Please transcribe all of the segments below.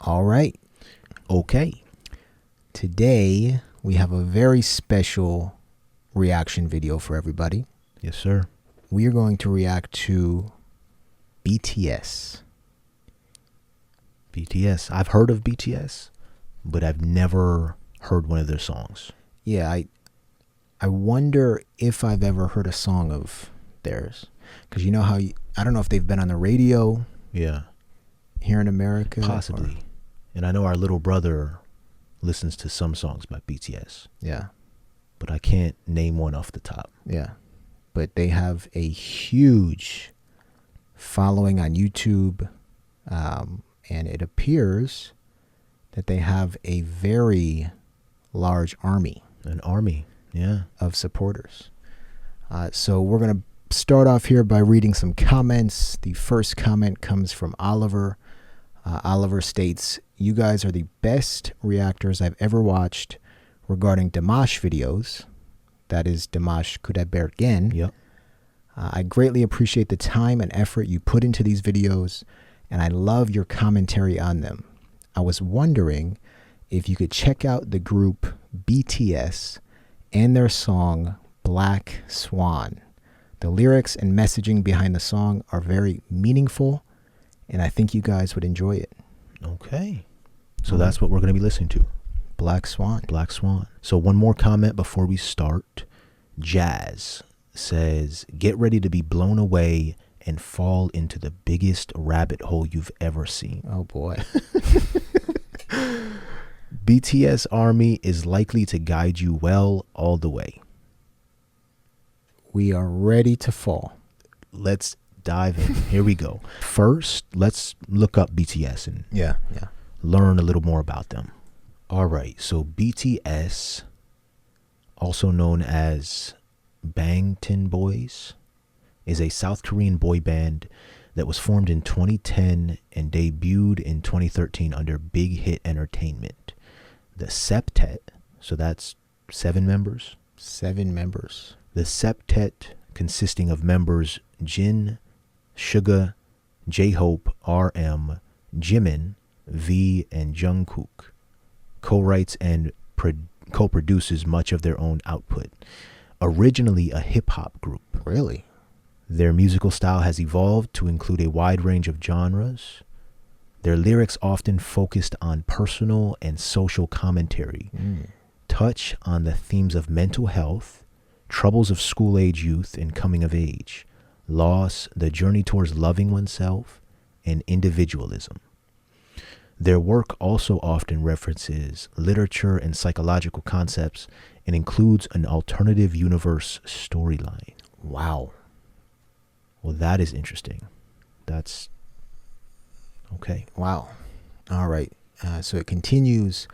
All right. Okay. Today, we have a very special reaction video for everybody. Yes, sir. We are going to react to BTS. BTS. I've heard of BTS, but I've never heard one of their songs. Yeah, I wonder if I've ever heard a song of theirs. Because you know how, I don't know if they've been on the radio Yeah, here in America. possibly. And I know our little brother listens to some songs by BTS, Yeah, but I can't name one off the top. yeah. But they have a huge following on YouTube. And it appears that they have a very large army An army. Yeah. of supporters. So we're going to start off here by reading some comments. The first comment comes from Oliver. Oliver states, "You guys are the best reactors I've ever watched regarding Dimash videos." That is Dimash Kudaibergen. Yep. I greatly appreciate the time and effort you put into these videos, and I love your commentary on them. I was wondering if you could check out the group BTS and their song Black Swan. The lyrics and messaging behind the song are very meaningful, and I think you guys would enjoy it. Okay. So that's what we're going to be listening to. Black Swan. Black Swan. So one more comment before we start. Jazz says, "Get ready to be blown away and fall into the biggest rabbit hole you've ever seen. Oh boy. BTS Army is likely to guide you well all the way." We are ready to fall. Let's dive in. Here we go. First, let's look up BTS and Yeah. learn a little more about them. All right. So BTS, also known as Bangtan Boys, is a South Korean boy band that was formed in 2010 and debuted in 2013 under Big Hit Entertainment. The septet, so that's 7 members. 7 members. The septet, consisting of members Jin, Suga, J-Hope, RM, Jimin, V, and Jungkook, co-writes and co-produces much of their own output. Originally a hip-hop group, Really? their musical style has evolved to include a wide range of genres. Their lyrics often focused on personal and social commentary, touch on the themes of mental health, troubles of school-age youth and coming of age, loss, the journey towards loving oneself, and individualism. Their work also often references literature and psychological concepts and includes an alternative universe storyline. Wow. Well, that is interesting. That's okay. Wow. All right. So it continues.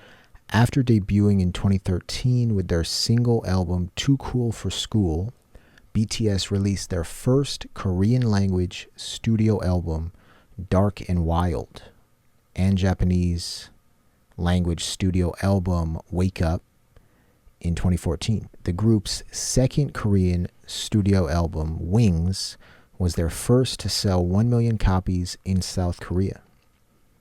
After debuting in 2013 with their single album Too Cool for School, BTS released their first Korean language studio album, Dark and Wild, and Japanese language studio album Wake Up in 2014. The group's second Korean studio album, Wings, was their first to sell 1 million copies in South Korea.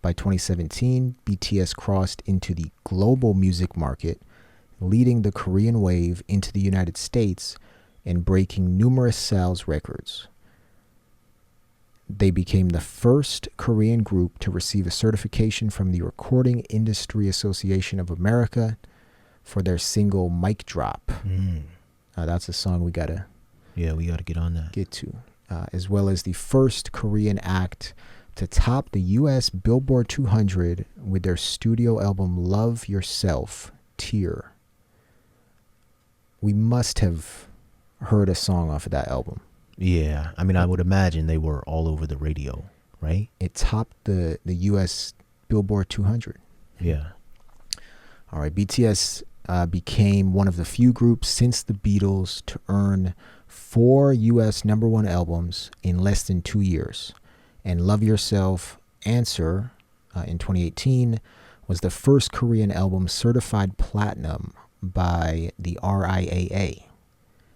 By 2017, BTS crossed into the global music market, leading the Korean wave into the United States and breaking numerous sales records. They became the first Korean group to receive a certification from the Recording Industry Association of America for their single Mic Drop. That's a song we got to Yeah, we got to get on that. get to. As well as the first Korean act to top the U.S. Billboard 200 with their studio album Love Yourself, Tear. We must have heard a song off of that album. Yeah, I mean, I would imagine they were all over the radio, right? It topped the U.S. Billboard 200. Yeah. All right, BTS became one of the few groups since the Beatles to earn 4 U.S. #1 albums in less than 2 years. And Love Yourself, Answer, in 2018, was the first Korean album certified platinum by the RIAA.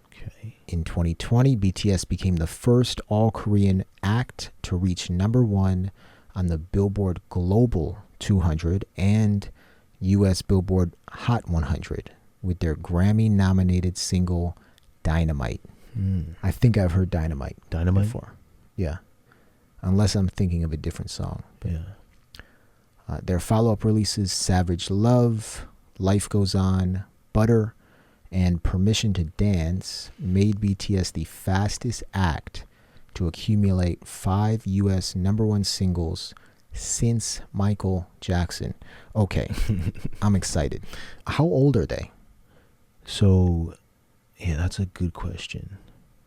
Okay. In 2020, BTS became the first all-Korean act to reach #1 on the Billboard Global 200 and U.S. Billboard Hot 100 with their Grammy-nominated single Dynamite. I think I've heard Dynamite before. Yeah. Unless I'm thinking of a different song. Yeah. Their follow-up releases Savage Love, Life Goes On, Butter, and Permission to Dance made BTS the fastest act to accumulate 5 U.S. #1 singles since Michael Jackson. Okay, I'm excited. How old are they? So, yeah, that's a good question.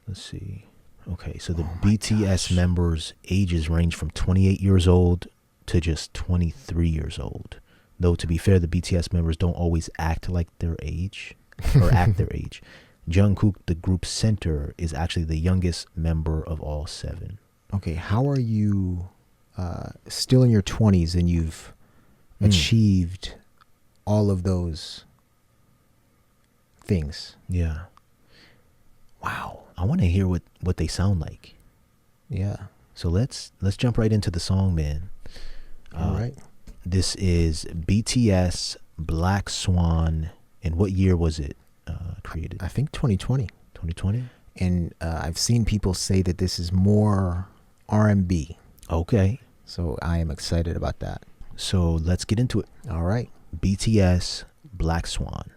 Let's see. Okay, so the BTS members' ages range from 28 years old to just 23 years old. Though, to be fair, the BTS members don't always act like their age or act their age. Jungkook, the group's center, is actually the youngest member of all 7. Okay, how are you still in your 20s and you've achieved all of those things? Yeah. Wow. I want to hear what they sound like. Yeah. So let's jump right into the song, man. All right. This is BTS Black Swan. And what year was it created? I think 2020. 2020? And I've seen people say that this is more R&B. Okay. So I am excited about that. So let's get into it. All right. BTS Black Swan.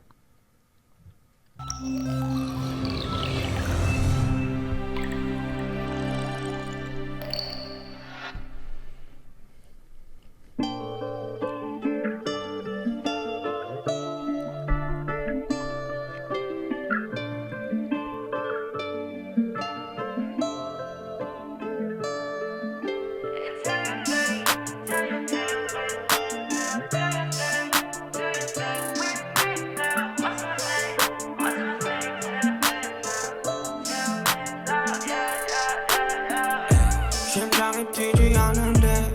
심장이 뛰지 않는데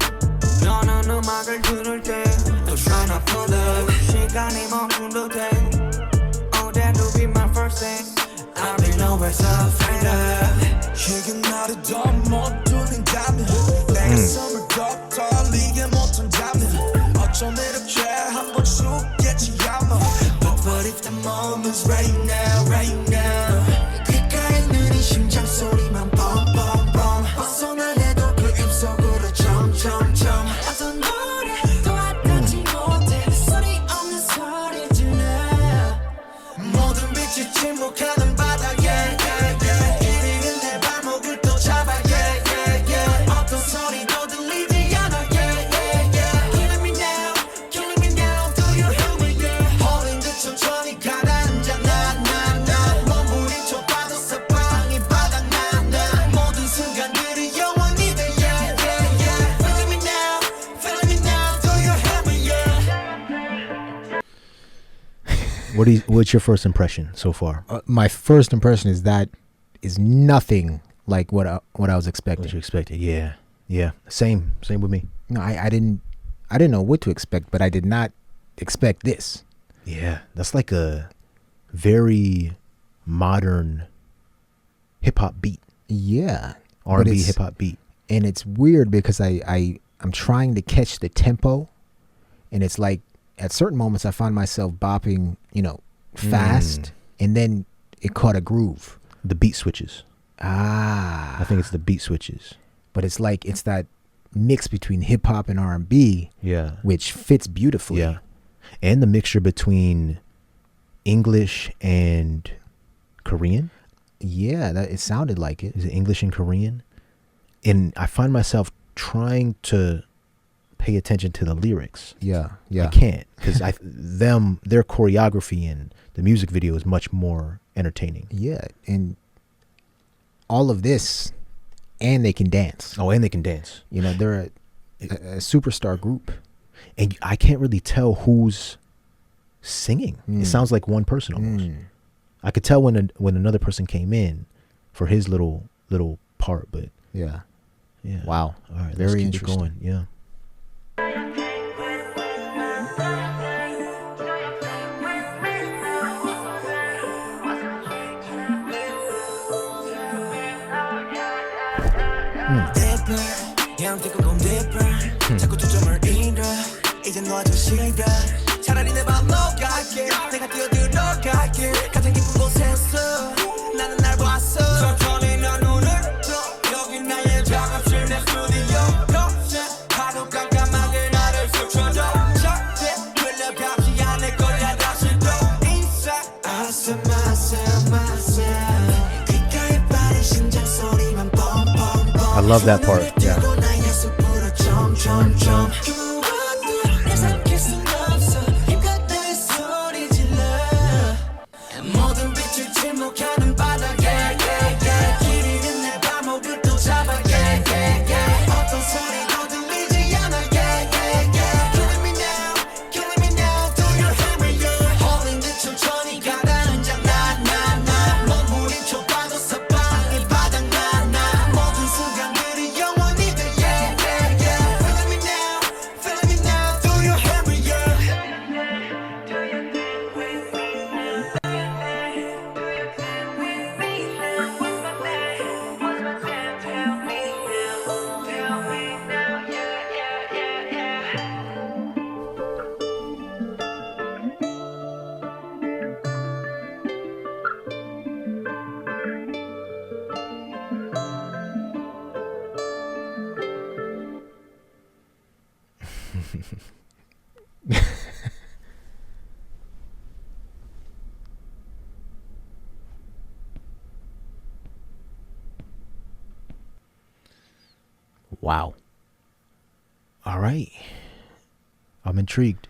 너는 음악을 들을 때또 shine up for the 시간이 멈춘 듯해 Oh that'll be my first thing I'll be nowhere so afraid 이게 나를 더 못 들린다면 내가 숨을 더 떨리게 못한다면 어쩜 이렇게 한번 죽겠지 아마 But if the moment's right now right now 귓가에 있는 이 심장 소리만 bum bum bum 벗어나려도 그 입속으로 점점점 어떤 노래도 알아듣지 못해 소리 없는 소리들네 모든 빛이 침묵하는 바닥에 이리는 내 발목을 또 잡아 어떤 소리도 들리지 않아 Killing me now do you hear me 홀린 듯 천천히 가라앉아 나 몸부림쳐 빠졌어 방이 바닥나 모든 순간들이 영원히 돼 Feeling me now do you hear me What's your first impression so far? My first impression is that is nothing like what I was expecting. What you expected? Yeah. Yeah. Same with me. No, I didn't know what to expect, but I did not expect this. Yeah. That's like a very modern hip hop beat. Yeah. But R&B it's- hip hop beat. And it's weird because I'm trying to catch the tempo, and it's like at certain moments I find myself bopping, fast, and then it caught a groove. The beat switches. Ah. I think it's the beat switches. But it's like it's that mix between hip hop and R&B, Yeah. which fits beautifully. Yeah. And the mixture between English and Korean. Yeah, that it sounded like it. Is it English and Korean? And I find myself trying to pay attention to the lyrics. Yeah. I can't because their choreography and the music video is much more entertaining. Yeah, and all of this, and they can dance. Oh, and they can dance. They're a superstar group. And I can't really tell who's singing. It sounds like one person almost. I could tell when another person came in for his little part, but Yeah. yeah. Wow. All right, Very let's keep interesting. it going. Yeah. different yeah I'm thinking I'm different 자꾸 초점을 잃어 이제 도와주시라 차라리 내 맘 녹아게 내가 뛰어들어갈게 가장 깊은 곳에서 나는 날 봤어 천천히 난 눈을 떠 여기 나의 작업실 내 스튜디오 하루 깜깜하게 나를 스쳐줘 절대 흘러가지 않을 거야 다시 또 inside 아슴아슴아슴 귓가에 빠른 심장 소리만 뻥뻥뻥 I love that part. Yeah. 모든 빛을 침묵하는 바닥에 길이는 내 발목을 또 잡아 어떤 소리도 들리지 않아 Killing me now, killing me now Do you hear me? Holding 듯 천천히 가다는 장난 몸부림 좁아도 서방이 바닥나 모든 순간들이 영원히 돼 Feeling me now, feeling me now Do you hear me? Wow. All right. I'm intrigued.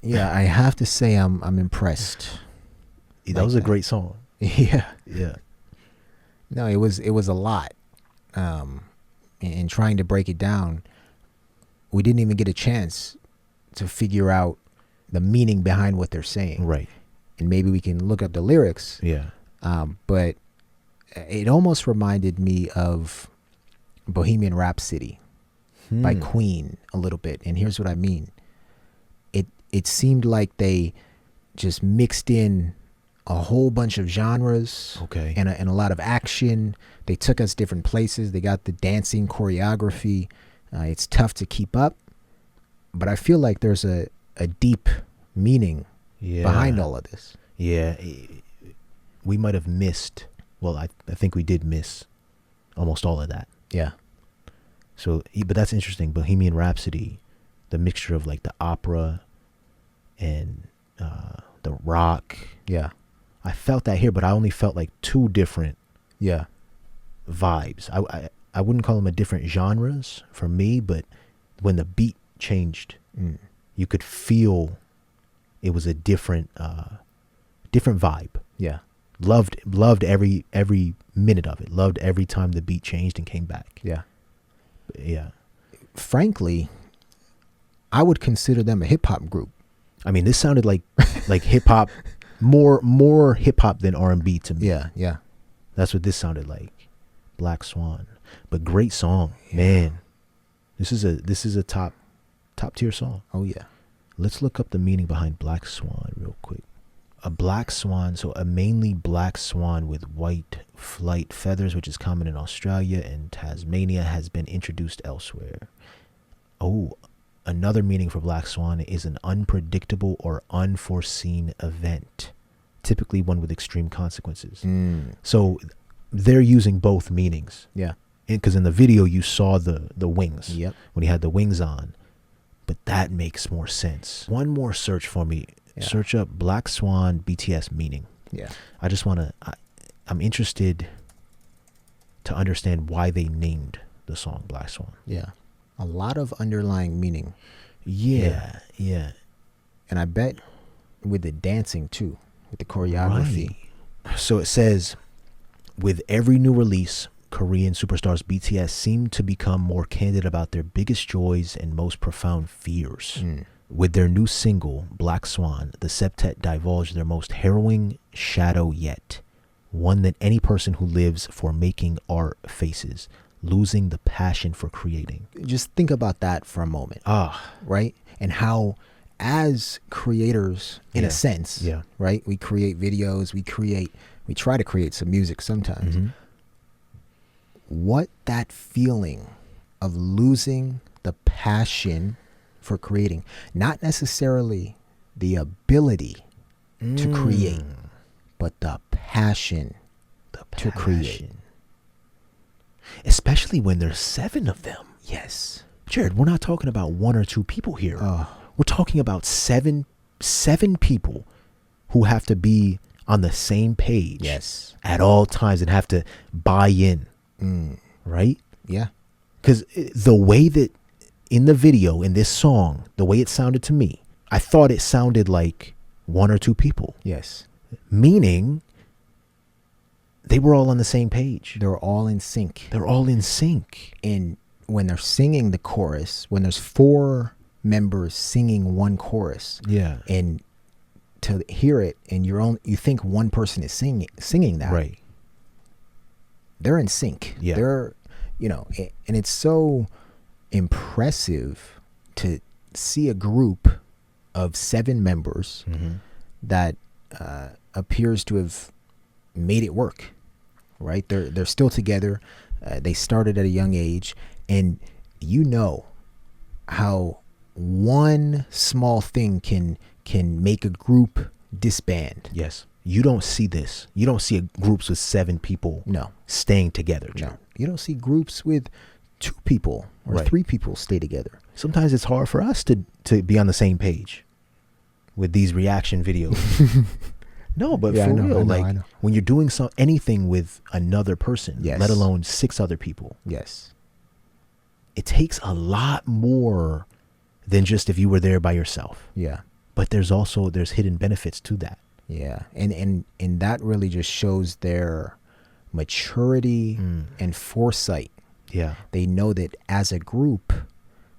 Yeah, I have to say I'm impressed. That Like was a that. great song. Yeah. Yeah. No, it was a lot. In trying to break it down, we didn't even get a chance to figure out the meaning behind what they're saying. Right. And maybe we can look up the lyrics. Yeah. But it almost reminded me of Bohemian Rhapsody by Queen a little bit. And here's what I mean. It seemed like they just mixed in a whole bunch of genres. Okay. And a lot of action. They took us different places. They got the dancing choreography. It's tough to keep up. But I feel like there's a deep meaning behind all of this. Yeah. We might have missed. Well, I think we did miss almost all of that. Yeah. So, but that's interesting. Bohemian Rhapsody, the mixture of like the opera and the rock. Yeah. I felt that here, but I only felt like two different Yeah. vibes. I wouldn't call them a different genres for me, but when the beat changed, you could feel it was a different vibe. Yeah. Loved every minute of it. Loved every time the beat changed and came back. Yeah. Yeah. Frankly, I would consider them a hip hop group. I mean, this sounded like hip hop, more hip hop than R&B to me. Yeah. Yeah. That's what this sounded like. Black Swan. But great song, man. This is a top tier song. Oh yeah. Let's look up the meaning behind Black Swan real quick. A black swan, so a mainly black swan with white flight feathers, which is common in Australia and Tasmania, has been introduced elsewhere. Oh, another meaning for black swan is an unpredictable or unforeseen event, typically one with extreme consequences. So they're using both meanings. Yeah. Because in the video you saw the wings. Yep. When he had the wings on. But that makes more sense. One more search for me. Yeah. Search up Black Swan BTS meaning. Yeah. I just want to, I'm interested to understand why they named the song Black Swan. Yeah. A lot of underlying meaning. Yeah. And I bet with the dancing too, with the choreography. Right. So it says, with every new release, Korean superstars BTS seem to become more candid about their biggest joys and most profound fears. With their new single, Black Swan, the septet divulged their most harrowing shadow yet. One that any person who lives for making art faces, losing the passion for creating. Just think about that for a moment. Right? And how, as creators, in a sense, right? We create videos, we try to create some music sometimes. What that feeling of losing the passion for creating, not necessarily the ability to create, but the passion to create. Especially when there's 7 of them. Yes. Jared, we're not talking about 1 or 2 people here. We're talking about seven people who have to be on the same page. Yes. At all times and have to buy in. Right? Yeah. Because the way that in the video, in this song, the way it sounded to me, I thought it sounded like 1 or 2 people. Yes. Meaning they were all on the same page. They're all in sync. They're all in sync. And when they're singing the chorus, when there's 4 members singing one chorus, Yeah. and to hear it and you think one person is singing that, Right. they're in sync. Yeah. They're, and it's so impressive to see a group of 7 members that appears to have made it work. Right? They're still together. They started at a young age, and how one small thing can make a group disband. Yes. You don't see this. You don't see groups with 7 people No. staying together. No. You don't see groups with 2 people or Right. 3 people stay together. Sometimes it's hard for us to be on the same page with these reaction videos. No, but Yeah, for I know, real, I know. when you're doing anything with another person, Yes. let alone 6 other people, Yes. it takes a lot more than just if you were there by yourself. Yeah. But there's hidden benefits to that. Yeah. And that really just shows their maturity and foresight. Yeah. They know that as a group,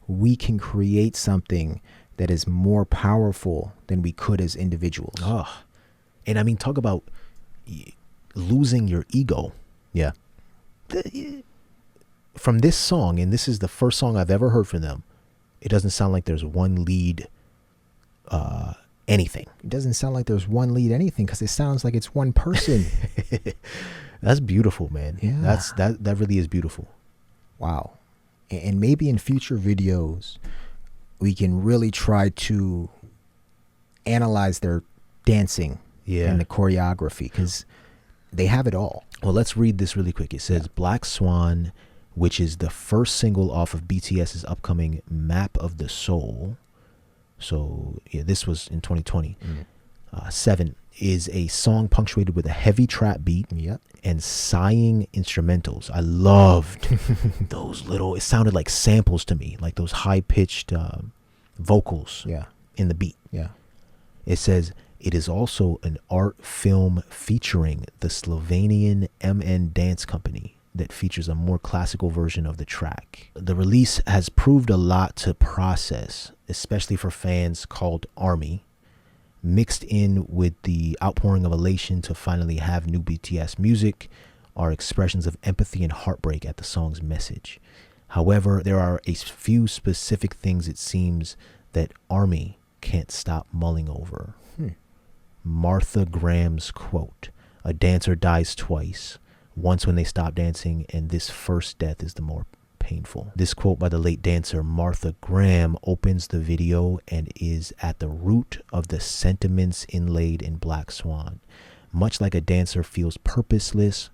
we can create something that is more powerful than we could as individuals. Oh. And I mean, talk about losing your ego. Yeah. From this song, and this is the first song I've ever heard from them, it doesn't sound like there's one lead anything. It doesn't sound like there's one lead anything, because it sounds like it's one person. That's beautiful, man. Yeah. That really is beautiful. Wow. And maybe in future videos, we can really try to analyze their dancing and the choreography, because they have it all. Well, let's read this really quick. It says Black Swan, which is the first single off of BTS's upcoming Map of the Soul. So yeah, this was in 2020. 7 is a song punctuated with a heavy trap beat Yep. and sighing instrumentals. I loved those it sounded like samples to me, like those high-pitched vocals Yeah. in the beat. Yeah. It says, it is also an art film featuring the Slovenian MN Dance Company that features a more classical version of the track. The release has proved a lot to process, especially for fans called ARMY, mixed in with the outpouring of elation to finally have new BTS music are expressions of empathy and heartbreak at the song's message. However, there are a few specific things it seems that ARMY can't stop mulling over. Martha Graham's quote, "A dancer dies twice, once when they stop dancing, and this first death is the more painful." This quote by the late dancer Martha Graham opens the video and is at the root of the sentiments inlaid in Black Swan. Much like a dancer feels purposeless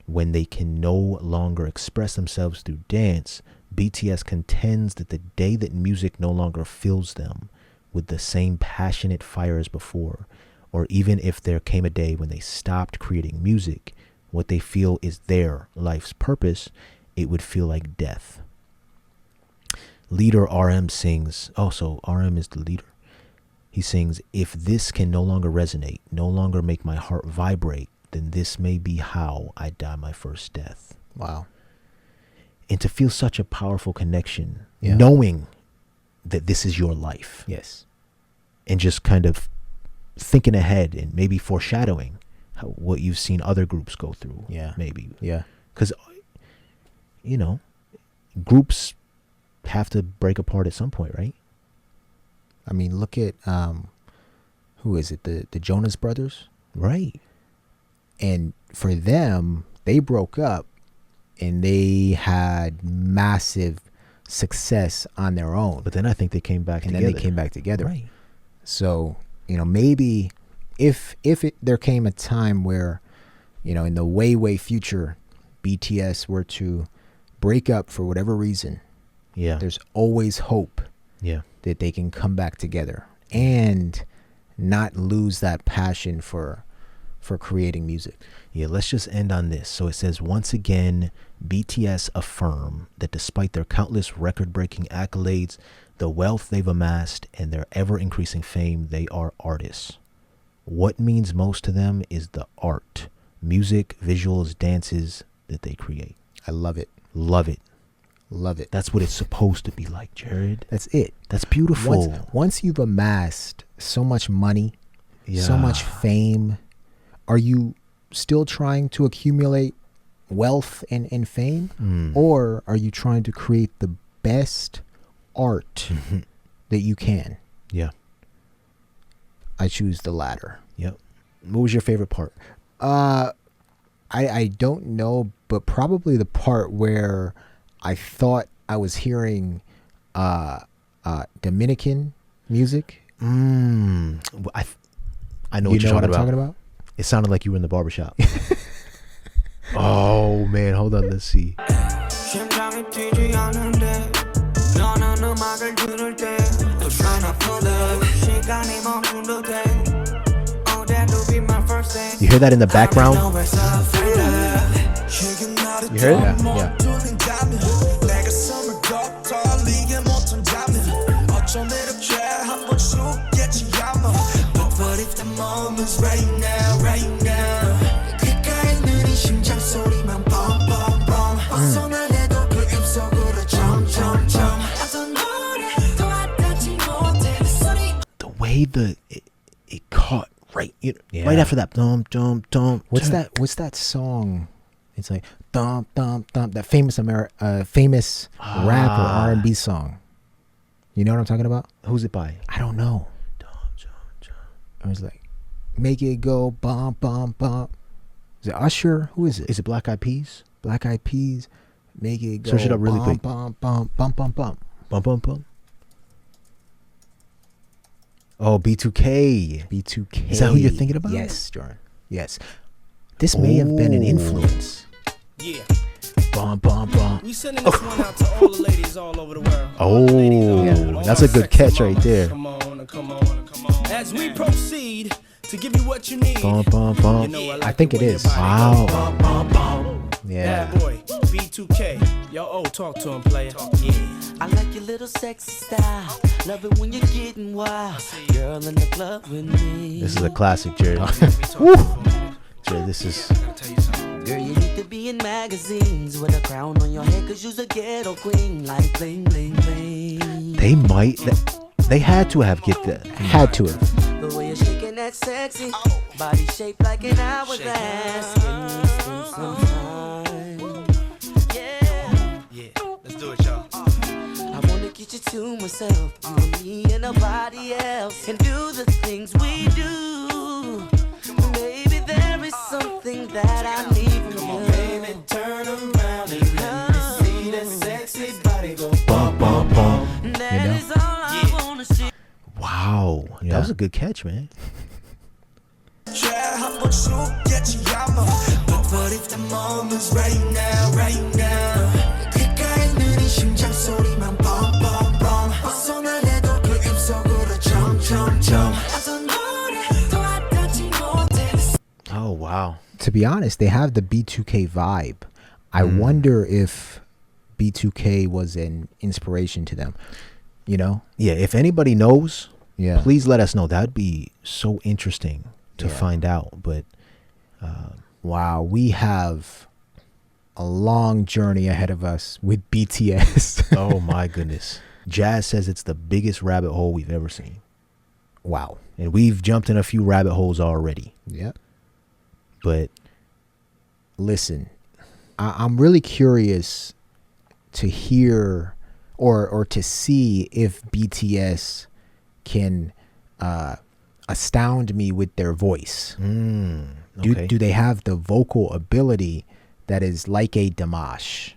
when they can no longer express themselves through dance, BTS contends that the day that music no longer fills them with the same passionate fire as before, or even if there came a day when they stopped creating music, what they feel is their life's purpose, it would feel like death. Leader RM sings, so RM is the leader. He sings, "If this can no longer resonate, no longer make my heart vibrate, then this may be how I die my first death." Wow. And to feel such a powerful connection, Yeah. knowing that this is your life, Yes. and just kind of thinking ahead and maybe foreshadowing what you've seen other groups go through. Yeah. Maybe. Yeah. Because, groups have to break apart at some point, right? I mean, look at, who is it? The Jonas Brothers? Right. And for them, they broke up and they had massive success on their own. But then I think they came back and together. then they came back together. Right. So, maybe if there came a time where, in the way future, BTS were to break up for whatever reason, Yeah. there's always hope Yeah. that they can come back together and not lose that passion for creating music. Yeah, let's just end on this. So it says, once again, BTS affirm that despite their countless record-breaking accolades, the wealth they've amassed, and their ever-increasing fame, they are artists. What means most to them is the art, music, visuals, dances that they create. I love it. Love it. Love it. That's what it's supposed to be like, Jared. That's it. That's beautiful. Once you've amassed so much money, so Yeah. much fame, are you still trying to accumulate wealth and fame? Or are you trying to create the best art that you can? Yeah. I choose the latter. Yep. What was your favorite part? I don't know, but probably the part where I thought I was hearing Dominican music. I know You what know you're what talking I'm about. talking about? It sounded like you were in the barbershop. Oh, man. Hold on. Let's see. 심장이 뛰지 않는데 너는 음악을 들을 때 또 trying to pull up 시간이 멈춘 듯해 Oh that would be my first thing You hear that in the background? You heard it? Yeah. But if the moment's right now, right now 귓가에 느린 심장 소리만 bum bum bum 벗어날 해도 그 입속으로 점점점 어떤 노래 더 와닿지 못해 소리 The way it caught right right after that. Dum, dum, dum. What's that song? It's like thump thump thump. That famous famous rap or R&B song. You know what I'm talking about? Who's it by? I don't know. It was like, make it go bump bump bump. Is it Usher? Who is it? Is it Black Eyed Peas? Black Eyed Peas. Make it go. Search it up really quick. Bump bump bump bump bump. Bum, bum, bum. Oh, B2K. B2K. Is that who you're thinking about? Yes, Jordan. Yes. This may have been an influence. Yeah, Bum bum bum. we sending this one out to all the ladies all over the world. Oh, All that's a good sexy catch right mamas. there. Come on, come on, come on. As we proceed to give you what you need. Bum, bum, bum. You know, I think the it way is. your body Wow. goes. Bum, bum, bum. Yeah. Bad boy, B2K. Yo, oh, talk to him, player. Yeah. I like your little sexy style. Love it when you're getting wild. Girl in the club with me. This is a classic, Jared. Jared, this is... Tell you something. Girl, you need to be in magazines with a crown on your head, cause you's a ghetto queen. Like bling, bling, bling. They had to have get that. Had to have. The way you're shaking that sexy body shaped like an hourglass. Can you spend some time? Yeah. Yeah, let's do it, y'all. I wanna get you to myself, you and me and nobody else, and do the things we do. Baby, there is something that I need from you. Baby turn around and let me see that sexy body go Bum, bum, bum. That is all I wanna see. Wow. Yeah. That was a good catch, man. Try 한번 속겠지 아마 But if the moment's right now, right now 귓가에 느린 심장 소리만 bum bum bum 벗어날 해도 그 입속으로 점점점 어떤 노래 더 와닿지 못해 Oh, wow. To be honest, they have the B2K vibe. I wonder if B2K was an inspiration to them. You know? Yeah, if anybody knows, Yeah. please let us know. That'd be so interesting to Yeah. find out. But Wow, we have a long journey ahead of us with BTS. oh my goodness. Jazz says it's the biggest rabbit hole we've ever seen. Wow. And we've jumped in a few rabbit holes already. Yeah. But Listen, I'm really curious to hear or to see if BTS can astound me with their voice. okay. Do they have the vocal ability that is like a Dimash?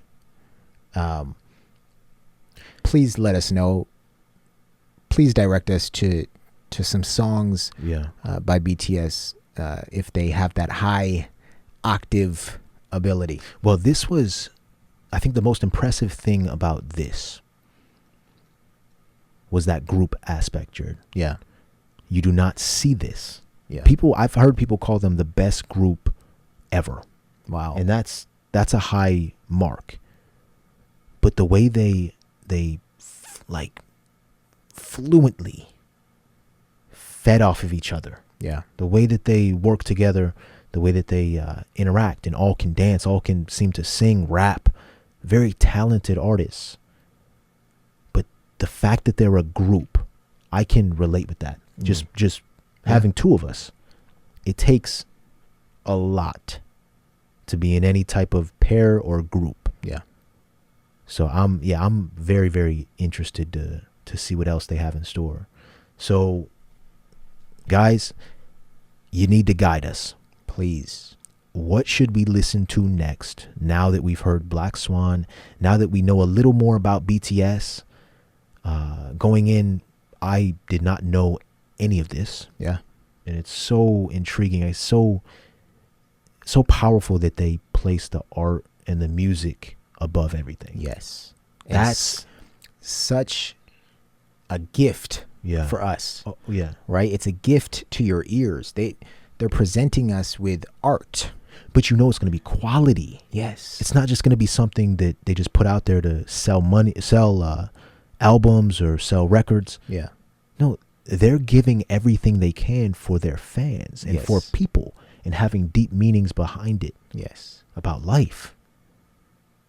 please let us know. Please direct us to some songs Yeah. by BTS if they have that high octave ability. Well, this was, I think the most impressive thing about this was that group aspect, Jared. Yeah. You do not see this. Yeah. I've heard people call them the best group ever. Wow. And that's a high mark. But the way they like fluently fed off of each other, yeah. the way that they work together, the way that they interact, and all can dance, all can seem to sing, rap, very talented artists. But the fact that they're a group, I can relate with that. Just having two of us, it takes a lot to be in any type of pair or group. Yeah. So I'm very, very interested to see what else they have in store. So guys, you need to guide us. Please. What should we listen to next now that we've heard Black Swan, now that we know a little more about BTS? Going in, I did not know any of this. Yeah. And it's so intriguing. It's so powerful that they place the art and the music above everything. Yes. That's such a gift for us. Oh, yeah. Right? It's a gift to your ears. They're presenting us with art. But you know it's going to be quality. Yes. It's not just going to be something that they just put out there to sell albums or sell records. Yeah. No, they're giving everything they can for their fans and Yes. for people, and having deep meanings behind it. Yes. About life.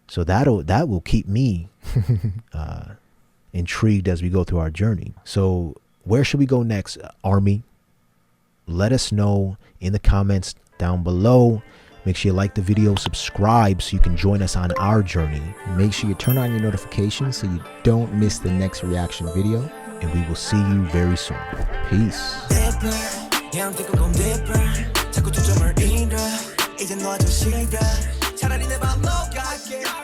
So that will keep me intrigued as we go through our journey. So where should we go next, Army? Let us know in the comments down below. Make sure you like the video, subscribe so you can join us on our journey. Make sure you turn on your notifications so you don't miss the next reaction video. And we will see you very soon. Peace. 자꾸 초점을 잃어 이제 너 좀 싫어 차라리 내 맘 녹아게